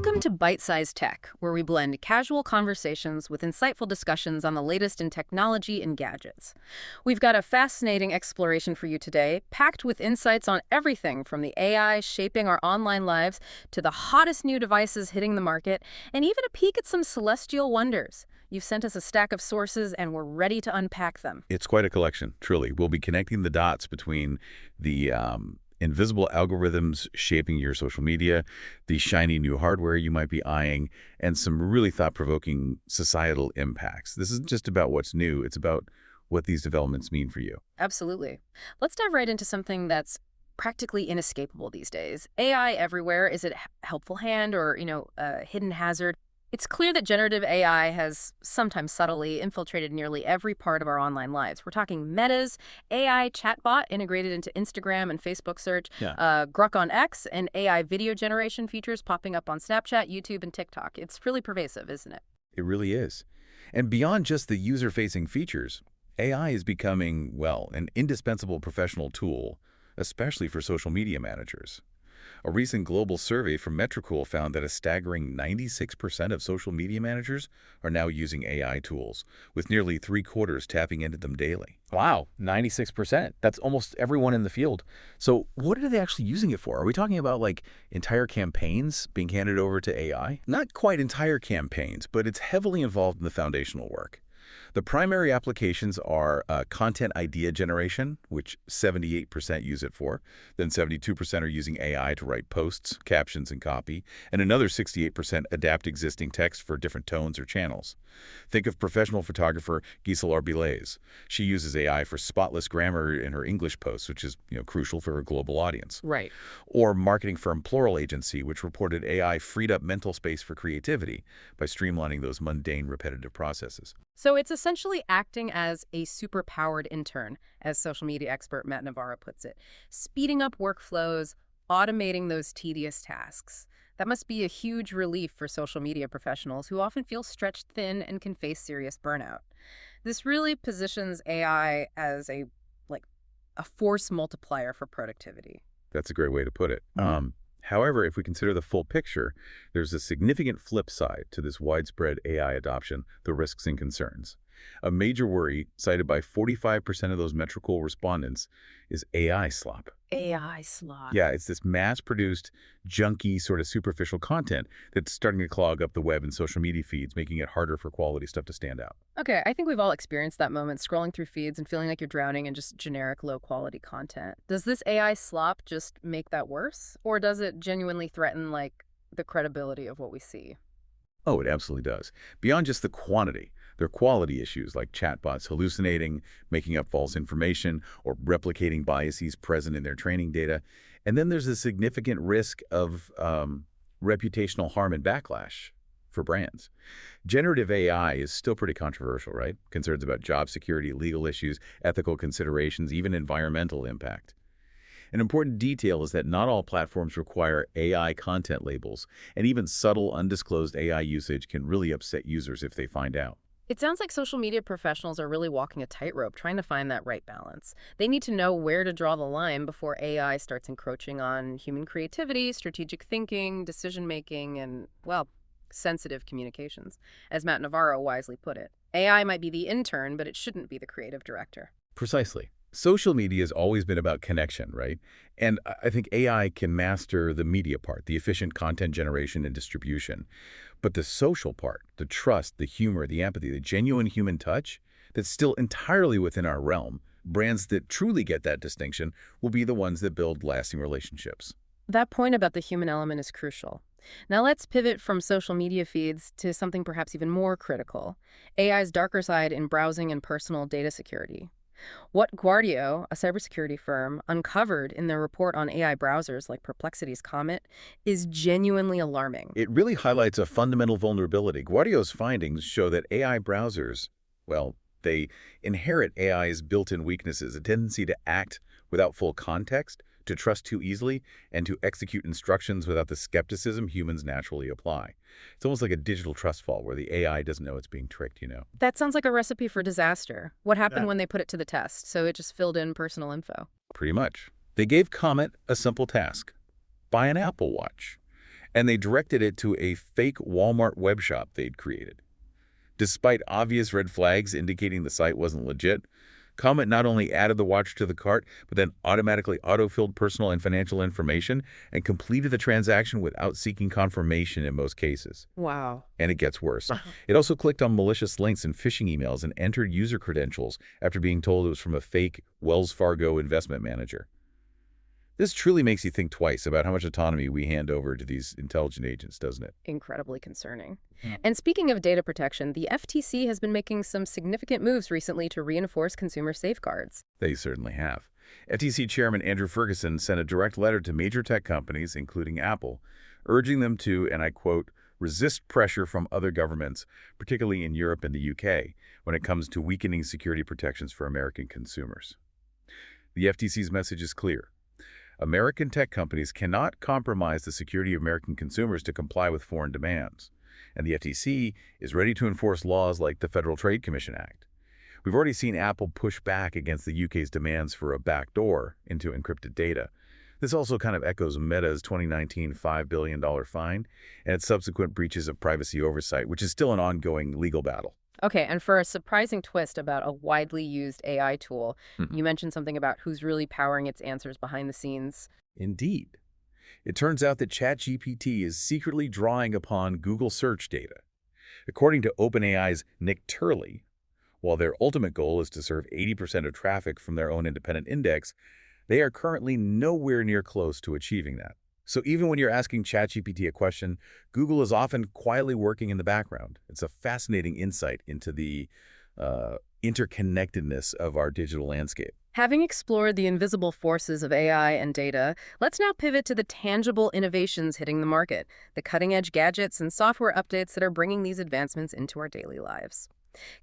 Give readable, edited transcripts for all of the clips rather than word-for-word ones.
Welcome to Byte-Sized Tech, where we blend casual conversations with insightful discussions on the latest in technology and gadgets. We've got a fascinating exploration for you today, packed with insights on everything from the AI shaping our online lives to the hottest new devices hitting the market, and even a peek at some celestial wonders. You've sent us a stack of sources, and we're ready to unpack them. It's quite a collection, truly. We'll be connecting the dots between the invisible algorithms shaping your social media, the shiny new hardware you might be eyeing, and some really thought-provoking societal impacts. This isn't just about what's new, it's about what these developments mean for you. Absolutely. Let's dive right into something that's practically inescapable these days. AI everywhere. Is it a helpful hand or, a hidden hazard? It's clear that generative AI has sometimes subtly infiltrated nearly every part of our online lives. We're talking Meta's AI chatbot integrated into Instagram and Facebook search, Grok on X, and AI video generation features popping up on Snapchat, YouTube, and TikTok. It's really pervasive, isn't it? It really is. And beyond just the user-facing features, AI is becoming, well, an indispensable professional tool, especially for social media managers. A recent global survey from Metricool found that a staggering 96% of social media managers are now using AI tools, with nearly three-quarters tapping into them daily. Wow, 96%. That's almost everyone in the field. So what are they actually using it for? Are we talking about like entire campaigns being handed over to AI? Not quite entire campaigns, but it's heavily involved in the foundational work. The primary applications are content idea generation, which 78% use it for. Then 72% are using AI to write posts, captions, and copy. And another 68% adapt existing text for different tones or channels. Think of professional photographer Gisela Arbelaez. She uses AI for spotless grammar in her English posts, which is crucial for her global audience. Right. Or marketing firm Plural Agency, which reported AI freed up mental space for creativity by streamlining those mundane, repetitive processes. So it's essentially acting as a super-powered intern, as social media expert Matt Navarro puts it, speeding up workflows, automating those tedious tasks. That must be a huge relief for social media professionals who often feel stretched thin and can face serious burnout. This really positions AI as a force multiplier for productivity. That's a great way to put it. However, if we consider the full picture, there's a significant flip side to this widespread AI adoption, the risks and concerns. A major worry, cited by 45% of those Metricool respondents, is AI slop. AI slop. Yeah, it's this mass-produced, junky, sort of superficial content that's starting to clog up the web and social media feeds, making it harder for quality stuff to stand out. Okay, I think we've all experienced that moment, scrolling through feeds and feeling like you're drowning in just generic low-quality content. Does this AI slop just make that worse? Or does it genuinely threaten, the credibility of what we see? Oh, it absolutely does. Beyond just the quantity, there are quality issues like chatbots hallucinating, making up false information, or replicating biases present in their training data. And then there's a significant risk of reputational harm and backlash for brands. Generative AI is still pretty controversial, right? Concerns about job security, legal issues, ethical considerations, even environmental impact. An important detail is that not all platforms require AI content labels, and even subtle, undisclosed AI usage can really upset users if they find out. It sounds like social media professionals are really walking a tightrope, trying to find that right balance. They need to know where to draw the line before AI starts encroaching on human creativity, strategic thinking, decision-making, and, sensitive communications. As Matt Navarro wisely put it, AI might be the intern, but it shouldn't be the creative director. Precisely. Social media has always been about connection, right? And I think AI can master the media part, the efficient content generation and distribution. But the social part, the trust, the humor, the empathy, the genuine human touch, that's still entirely within our realm. Brands that truly get that distinction will be the ones that build lasting relationships. That point about the human element is crucial. Now let's pivot from social media feeds to something perhaps even more critical, AI's darker side in browsing and personal data security. What Guardio, a cybersecurity firm, uncovered in their report on AI browsers like Perplexity's Comet is genuinely alarming. It really highlights a fundamental vulnerability. Guardio's findings show that AI browsers, they inherit AI's built-in weaknesses, a tendency to act without full context, to trust too easily, and to execute instructions without the skepticism humans naturally apply. It's almost like a digital trust fall where the AI doesn't know it's being tricked, That sounds like a recipe for disaster. What happened when they put it to the test? So it just filled in personal info. Pretty much. They gave Comet a simple task. Buy an Apple Watch. and they directed it to a fake Walmart web shop they'd created. Despite obvious red flags indicating the site wasn't legit, Comet not only added the watch to the cart, but then automatically autofilled personal and financial information and completed the transaction without seeking confirmation in most cases. Wow. And it gets worse. It also clicked on malicious links and phishing emails and entered user credentials after being told it was from a fake Wells Fargo investment manager. This truly makes you think twice about how much autonomy we hand over to these intelligent agents, doesn't it? Incredibly concerning. And speaking of data protection, the FTC has been making some significant moves recently to reinforce consumer safeguards. They certainly have. FTC Chairman Andrew Ferguson sent a direct letter to major tech companies, including Apple, urging them to, and I quote, resist pressure from other governments, particularly in Europe and the UK, when it comes to weakening security protections for American consumers. The FTC's message is clear. American tech companies cannot compromise the security of American consumers to comply with foreign demands, and the FTC is ready to enforce laws like the Federal Trade Commission Act. We've already seen Apple push back against the UK's demands for a backdoor into encrypted data. This also kind of echoes Meta's 2019 $5 billion fine and its subsequent breaches of privacy oversight, which is still an ongoing legal battle. Okay, and for a surprising twist about a widely used AI tool, you mentioned something about who's really powering its answers behind the scenes. Indeed. It turns out that ChatGPT is secretly drawing upon Google search data. According to OpenAI's Nick Turley, while their ultimate goal is to serve 80% of traffic from their own independent index, they are currently nowhere near close to achieving that. So even when you're asking ChatGPT a question, Google is often quietly working in the background. It's a fascinating insight into the interconnectedness of our digital landscape. Having explored the invisible forces of AI and data, let's now pivot to the tangible innovations hitting the market, the cutting-edge gadgets and software updates that are bringing these advancements into our daily lives.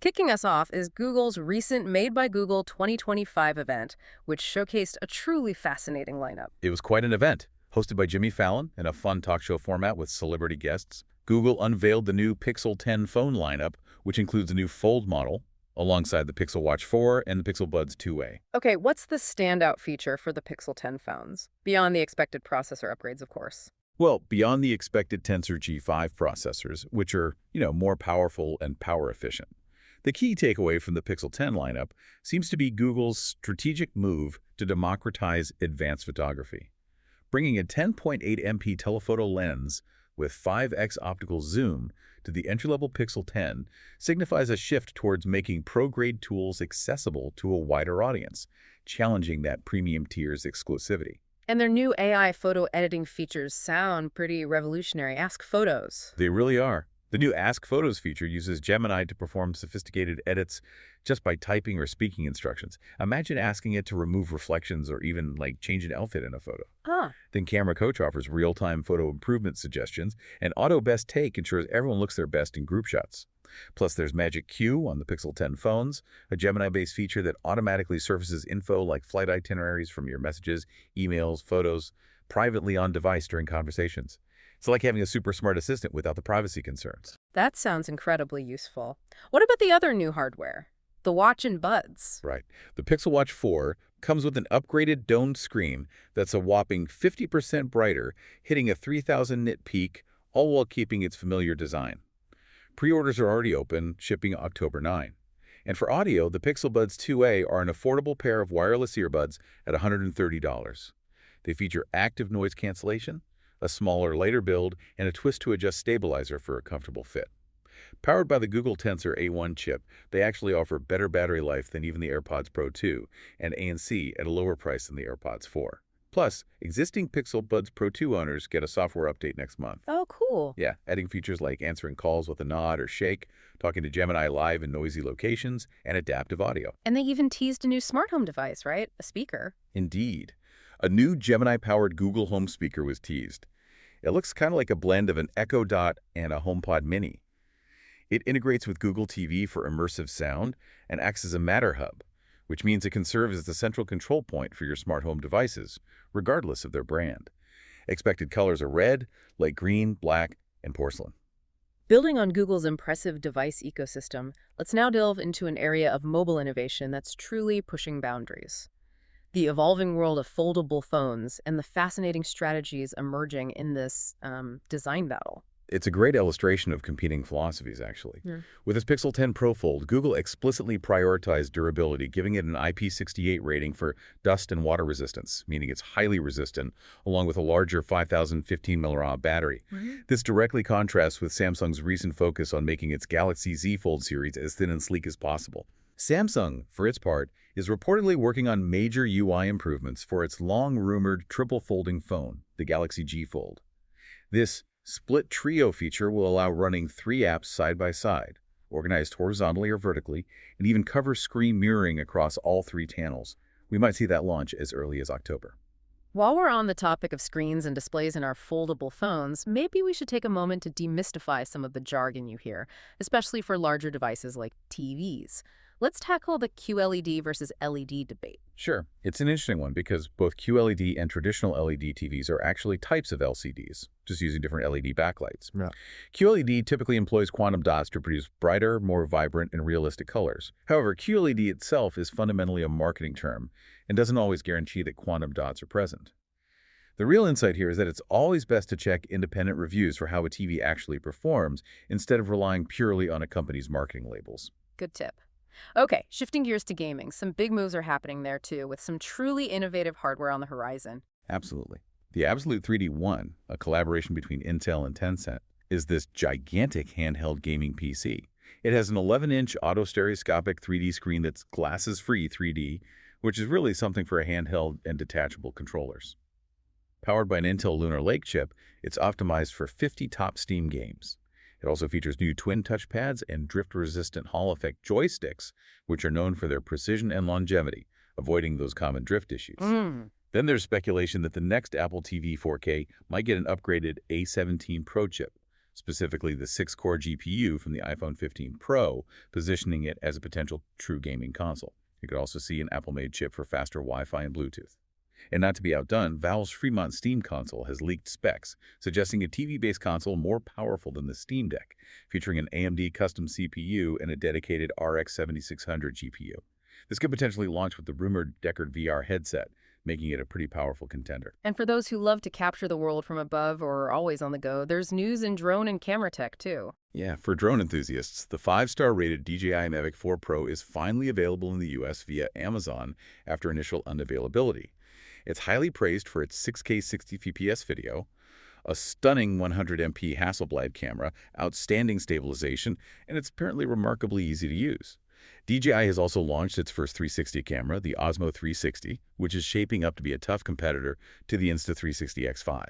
Kicking us off is Google's recent Made by Google 2025 event, which showcased a truly fascinating lineup. It was quite an event. Hosted by Jimmy Fallon in a fun talk show format with celebrity guests, Google unveiled the new Pixel 10 phone lineup, which includes a new Fold model, alongside the Pixel Watch 4 and the Pixel Buds 2a. Okay, what's the standout feature for the Pixel 10 phones? Beyond the expected processor upgrades, of course. Well, beyond the expected Tensor G5 processors, which are, more powerful and power efficient, the key takeaway from the Pixel 10 lineup seems to be Google's strategic move to democratize advanced photography. Bringing a 10.8 MP telephoto lens with 5x optical zoom to the entry-level Pixel 10 signifies a shift towards making pro-grade tools accessible to a wider audience, challenging that premium tier's exclusivity. And their new AI photo editing features sound pretty revolutionary. Ask Photos. They really are. The new Ask Photos feature uses Gemini to perform sophisticated edits just by typing or speaking instructions. Imagine asking it to remove reflections or even, change an outfit in a photo. Then Camera Coach offers real-time photo improvement suggestions, and Auto Best Take ensures everyone looks their best in group shots. Plus, there's Magic Queue on the Pixel 10 phones, a Gemini-based feature that automatically surfaces info like flight itineraries from your messages, emails, photos, privately on device during conversations. It's like having a super smart assistant without the privacy concerns. That sounds incredibly useful. What about the other new hardware? The Watch and Buds. Right. The Pixel Watch 4 comes with an upgraded domed screen that's a whopping 50% brighter, hitting a 3,000 nit peak, all while keeping its familiar design. Pre-orders are already open, shipping October 9. And for audio, the Pixel Buds 2a are an affordable pair of wireless earbuds at $130. They feature active noise cancellation, a smaller, lighter build, and a twist-to-adjust stabilizer for a comfortable fit. Powered by the Google Tensor A1 chip, they actually offer better battery life than even the AirPods Pro 2 and ANC at a lower price than the AirPods 4. Plus, existing Pixel Buds Pro 2 owners get a software update next month. Oh, cool. Yeah, adding features like answering calls with a nod or shake, talking to Gemini live in noisy locations, and adaptive audio. And they even teased a new smart home device, right? A speaker. Indeed. A new Gemini-powered Google Home speaker was teased. It looks kind of like a blend of an Echo Dot and a HomePod Mini. It integrates with Google TV for immersive sound and acts as a Matter hub, which means it can serve as the central control point for your smart home devices, regardless of their brand. Expected colors are red, light green, black, and porcelain. Building on Google's impressive device ecosystem, let's now delve into an area of mobile innovation that's truly pushing boundaries. the evolving world of foldable phones and the fascinating strategies emerging in this design battle. It's a great illustration of competing philosophies, actually. Yeah. With its Pixel 10 Pro Fold, Google explicitly prioritized durability, giving it an IP68 rating for dust and water resistance, meaning it's highly resistant, along with a larger 5015 mAh battery. Right. This directly contrasts with Samsung's recent focus on making its Galaxy Z Fold series as thin and sleek as possible. Samsung, for its part, is reportedly working on major UI improvements for its long-rumored triple-folding phone, the Galaxy G Fold. This Split Trio feature will allow running 3 apps side by side, organized horizontally or vertically, and even cover screen mirroring across all 3 channels. We might see that launch as early as October. While we're on the topic of screens and displays in our foldable phones, maybe we should take a moment to demystify some of the jargon you hear, especially for larger devices like TVs. Let's tackle the QLED versus LED debate. Sure, it's an interesting one because both QLED and traditional LED TVs are actually types of LCDs, just using different LED backlights. Yeah. QLED typically employs quantum dots to produce brighter, more vibrant, and realistic colors. However, QLED itself is fundamentally a marketing term and doesn't always guarantee that quantum dots are present. The real insight here is that it's always best to check independent reviews for how a TV actually performs instead of relying purely on a company's marketing labels. Good tip. Okay, shifting gears to gaming. Some big moves are happening there too, with some truly innovative hardware on the horizon. Absolutely. The Absolute 3D One, a collaboration between Intel and Tencent, is this gigantic handheld gaming PC. It has an 11-inch auto-stereoscopic 3D screen that's glasses-free 3D, which is really something for a handheld and detachable controllers. Powered by an Intel Lunar Lake chip, it's optimized for 50 top Steam games. It also features new twin touchpads and drift-resistant Hall effect joysticks, which are known for their precision and longevity, avoiding those common drift issues. Then there's speculation that the next Apple TV 4K might get an upgraded A17 Pro chip, specifically the 6-core GPU from the iPhone 15 Pro, positioning it as a potential true gaming console. You could also see an Apple-made chip for faster Wi-Fi and Bluetooth. And not to be outdone, Valve's Fremont Steam console has leaked specs, suggesting a TV-based console more powerful than the Steam Deck, featuring an AMD custom CPU and a dedicated RX 7600 GPU. This could potentially launch with the rumored Deckard VR headset, making it a pretty powerful contender. And for those who love to capture the world from above or are always on the go, there's news in drone and camera tech too. Yeah, for drone enthusiasts, the 5-star rated DJI Mavic 4 Pro is finally available in the US via Amazon after initial unavailability. It's highly praised for its 6K 60 fps video, a stunning 100MP Hasselblad camera, outstanding stabilization, and it's apparently remarkably easy to use. DJI has also launched its first 360 camera, the Osmo 360, which is shaping up to be a tough competitor to the Insta360 X5.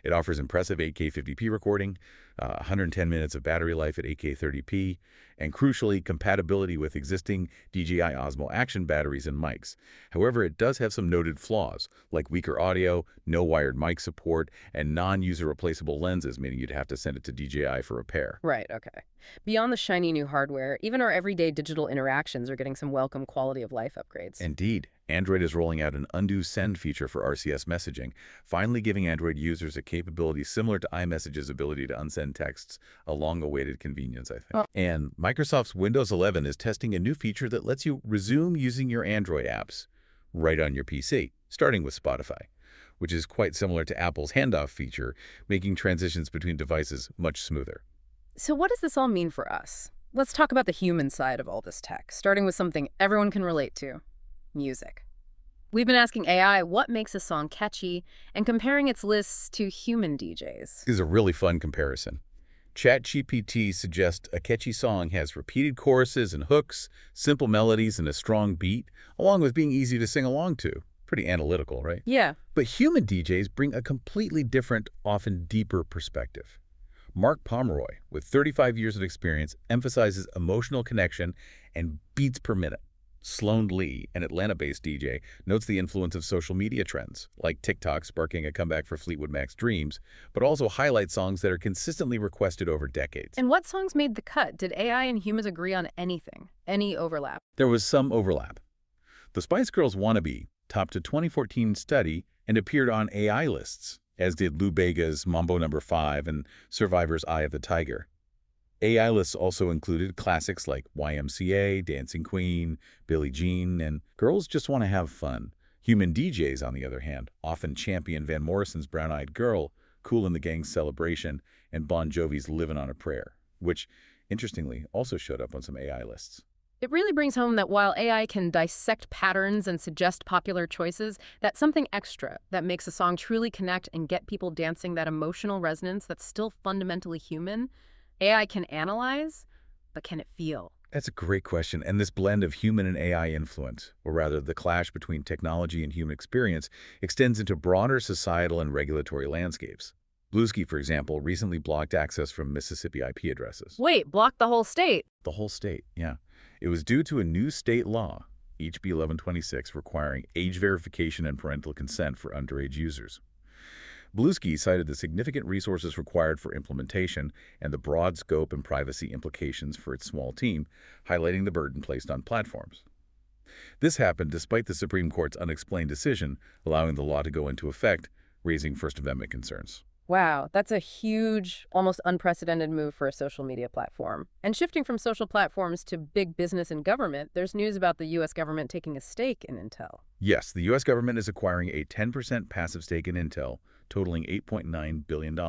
It offers impressive 8K 50p recording, 110 minutes of battery life at 8K 30p, and crucially, compatibility with existing DJI Osmo Action batteries and mics. However, it does have some noted flaws, like weaker audio, no wired mic support, and non-user replaceable lenses, meaning you'd have to send it to DJI for repair. Right, okay. Beyond the shiny new hardware, even our everyday digital interactions are getting some welcome quality of life upgrades. Indeed. Android is rolling out an undo send feature for RCS messaging, finally giving Android users a capability similar to iMessage's ability to unsend texts, a long-awaited convenience, I think. Oh. And Microsoft's Windows 11 is testing a new feature that lets you resume using your Android apps right on your PC, starting with Spotify, which is quite similar to Apple's handoff feature, making transitions between devices much smoother. So what does this all mean for us? Let's talk about the human side of all this tech, starting with something everyone can relate to: music. We've been asking AI what makes a song catchy and comparing its lists to human DJs. This is a really fun comparison. ChatGPT suggests a catchy song has repeated choruses and hooks, simple melodies, and a strong beat, along with being easy to sing along to. Pretty analytical, right? Yeah. But human DJs bring a completely different, often deeper perspective. Mark Pomeroy, with 35 years of experience, emphasizes emotional connection and beats per minute. Sloan Lee, an Atlanta-based DJ, notes the influence of social media trends, like TikTok sparking a comeback for Fleetwood Mac's Dreams, but also highlights songs that are consistently requested over decades. And what songs made the cut? Did AI and humans agree on anything? Any overlap? There was some overlap. The Spice Girls' Wannabe topped a 2014 study and appeared on AI lists, as did Lou Bega's Mambo No. 5 and Survivor's Eye of the Tiger. AI lists also included classics like YMCA, Dancing Queen, Billie Jean, and Girls Just Want to Have Fun. Human DJs, on the other hand, often champion Van Morrison's Brown-Eyed Girl, Kool and the Gang's Celebration, and Bon Jovi's Livin' on a Prayer, which, interestingly, also showed up on some AI lists. It really brings home that while AI can dissect patterns and suggest popular choices, that's something extra that makes a song truly connect and get people dancing, that emotional resonance that's still fundamentally human. AI can analyze, but can it feel? That's a great question, and this blend of human and AI influence, or rather the clash between technology and human experience, extends into broader societal and regulatory landscapes. Bluesky, for example, recently blocked access from Mississippi IP addresses. Wait, block the whole state? The whole state, yeah. It was due to a new state law, HB 1126, requiring age verification and parental consent for underage users. Bluesky cited the significant resources required for implementation and the broad scope and privacy implications for its small team, highlighting the burden placed on platforms. This happened despite the Supreme Court's unexplained decision, allowing the law to go into effect, raising First Amendment concerns. Wow, that's a huge, almost unprecedented move for a social media platform. And shifting from social platforms to big business and government, there's news about the U.S. government taking a stake in Intel. Yes, the U.S. government is acquiring a 10% passive stake in Intel, totaling $8.9 billion,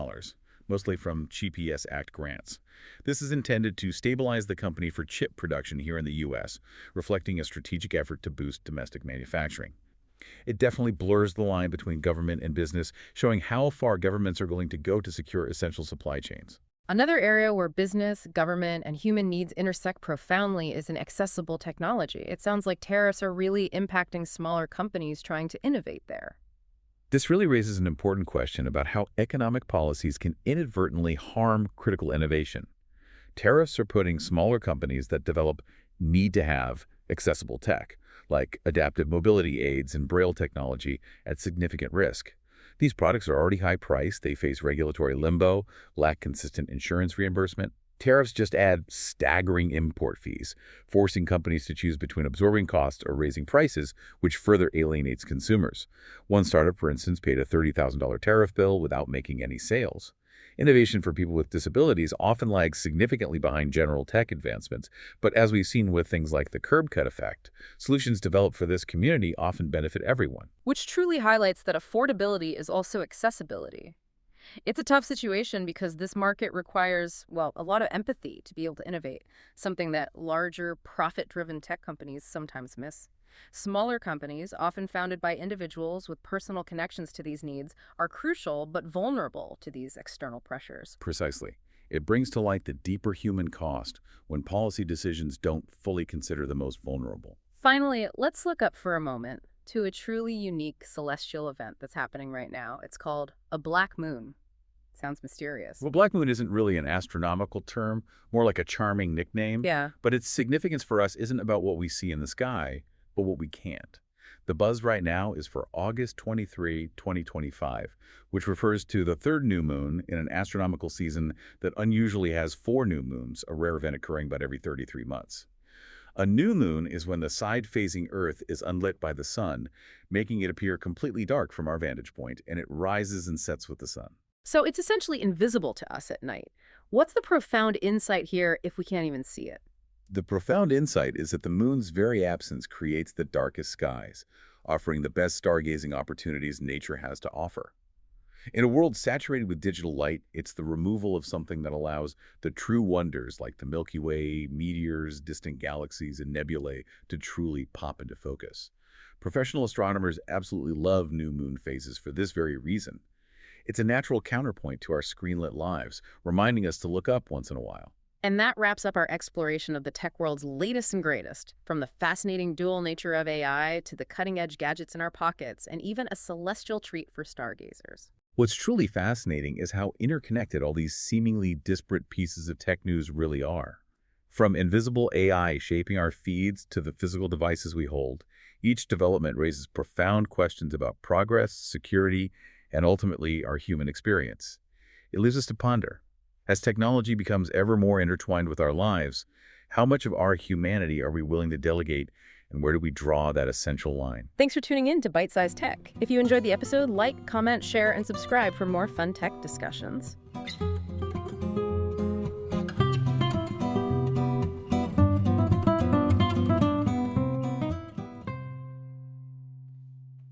mostly from CHIPS Act grants. This is intended to stabilize the company for chip production here in the U.S., reflecting a strategic effort to boost domestic manufacturing. It definitely blurs the line between government and business, showing how far governments are willing to go to secure essential supply chains. Another area where business, government, and human needs intersect profoundly is in accessible technology. It sounds like tariffs are really impacting smaller companies trying to innovate there. This really raises an important question about how economic policies can inadvertently harm critical innovation. Tariffs are putting smaller companies that develop need-to-have accessible tech, like adaptive mobility aids and braille technology, at significant risk. These products are already high-priced, they face regulatory limbo, lack consistent insurance reimbursement. Tariffs just add staggering import fees, forcing companies to choose between absorbing costs or raising prices, which further alienates consumers. One startup, for instance, paid a $30,000 tariff bill without making any sales. Innovation for people with disabilities often lags significantly behind general tech advancements, but as we've seen with things like the curb cut effect, solutions developed for this community often benefit everyone. Which truly highlights that affordability is also accessibility. It's a tough situation because this market requires, well, a lot of empathy to be able to innovate, something that larger, profit-driven tech companies sometimes miss. Smaller companies, often founded by individuals with personal connections to these needs, are crucial but vulnerable to these external pressures. Precisely. It brings to light the deeper human cost when policy decisions don't fully consider the most vulnerable. Finally, let's look up for a moment to a truly unique celestial event that's happening right now. It's called a black moon. Sounds mysterious. Well, black moon isn't really an astronomical term, more like a charming nickname. Yeah. But its significance for us isn't about what we see in the sky, but what we can't. The buzz right now is for August 23, 2025, which refers to the third new moon in an astronomical season that unusually has 4 new moons, a rare event occurring about every 33 months. A new moon is when the side facing Earth is unlit by the sun, making it appear completely dark from our vantage point, and it rises and sets with the sun. So it's essentially invisible to us at night. What's the profound insight here if we can't even see it? The profound insight is that the moon's very absence creates the darkest skies, offering the best stargazing opportunities nature has to offer. In a world saturated with digital light, it's the removal of something that allows the true wonders like the Milky Way, meteors, distant galaxies, and nebulae to truly pop into focus. Professional astronomers absolutely love new moon phases for this very reason. It's a natural counterpoint to our screen-lit lives, reminding us to look up once in a while. And that wraps up our exploration of the tech world's latest and greatest, from the fascinating dual nature of AI to the cutting-edge gadgets in our pockets, and even a celestial treat for stargazers. What's truly fascinating is how interconnected all these seemingly disparate pieces of tech news really are. From invisible AI shaping our feeds to the physical devices we hold, each development raises profound questions about progress, security, and ultimately our human experience. It leaves us to ponder. As technology becomes ever more intertwined with our lives, how much of our humanity are we willing to delegate, and where do we draw that essential line? Thanks for tuning in to Byte-Sized Tech. If you enjoyed the episode, like, comment, share, and subscribe for more fun tech discussions.